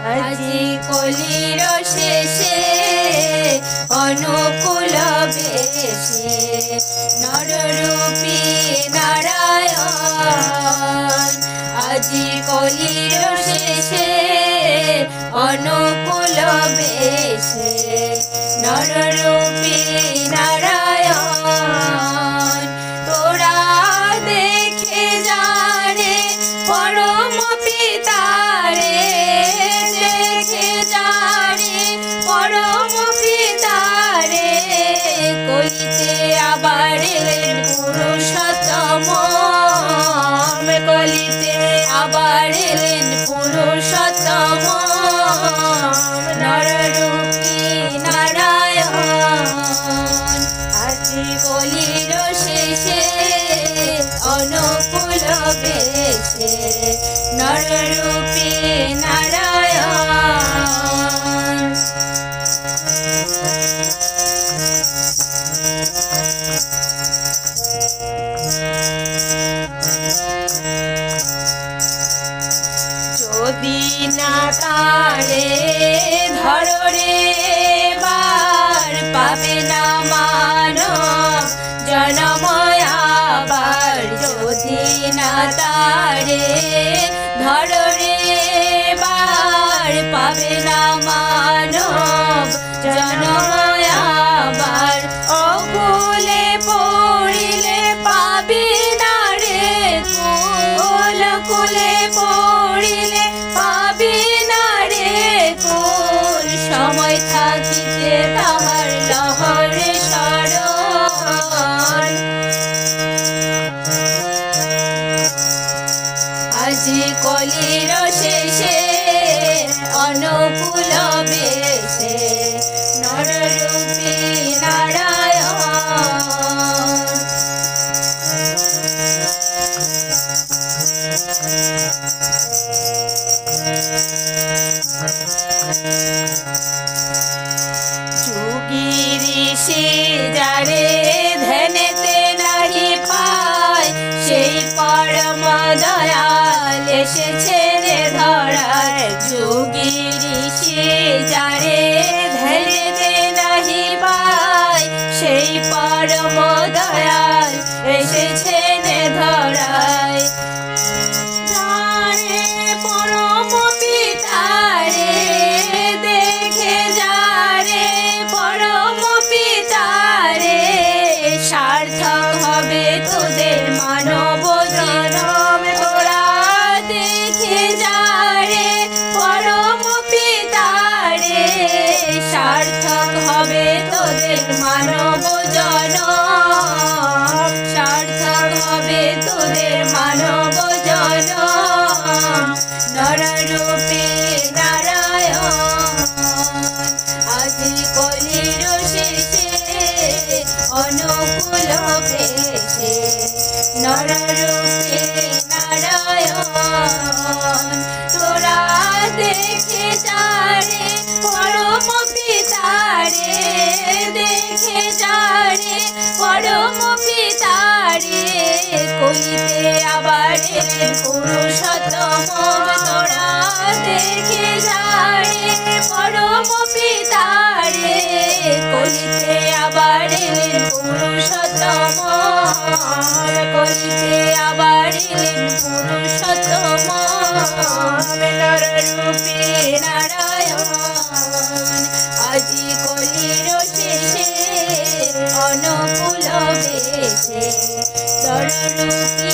আজি কলির শেষে অনুকূল বেশে নররূপী নারায়ণ। আজি কলির শেষে অনুকূল বেশে নররূপী নারায়ণ। তোরা দেখে যারে পরম পিতারে, দেখে যারে পরম পিতারে, কলিতে আবার এলেন পুরুষোত্তম, কলিতে আবার এলেন পুরুষোত্তম নররূপী নারায়ণ। আজি কলির শেষে অনুকূল বেশে নররূপী নারায়ণ। যদি না তারে ধরো রে বার, পাবে না মানব জনম আবার। যদি না তারে ধরো রে বার, পাবে না মানব জনম আবার। অকুলে পড়িলে পাবি না রে কুল, কুলে পড়িলে পাবি না রে কুল। সময় থাকিতে তাহার লহরে স্মরণ। আজি কলির শেষে অনুকূল বেশে নররূপী নারায়ণ। যোগী ঋষি যারে ধ্যানেতে নাহি পায়, সেই পরম দয়াল এসেছে রে ধরায়। যোগী ঋষি যারে ধ্যানেতে নাহি পায়, সেই পরম দয়াল এসেছে রে ধরায়। যারে পরম পিতারে, দেখে যারে পরম পিতারে, সার্থক হবে তোদের মানব জনম। তোরা দেখে যারে পরম পিতারে, সার্থক হবে তোদের মানব জনম, সার্থক হবে তোদের মানব জনম নররূপী নারায়ণ। আজি কলির শেষে অনুকূল বেশে নররূপী নারায়ণ। তোরা দেখে যারে পরম পিতারে, দেখে যারে পরম পিতারে, কলিতে আবার এলেন পুরুষোত্তম। তোরা দেখে যারে পরম পিতারে, কলিতে আবার এলেন পুরুষোত্তম, কলিতে আবার এলেন পুরুষোত্তম নররূপী নারায়ণ। আজি কলির শেষে অনুকূল বেশে নররূপী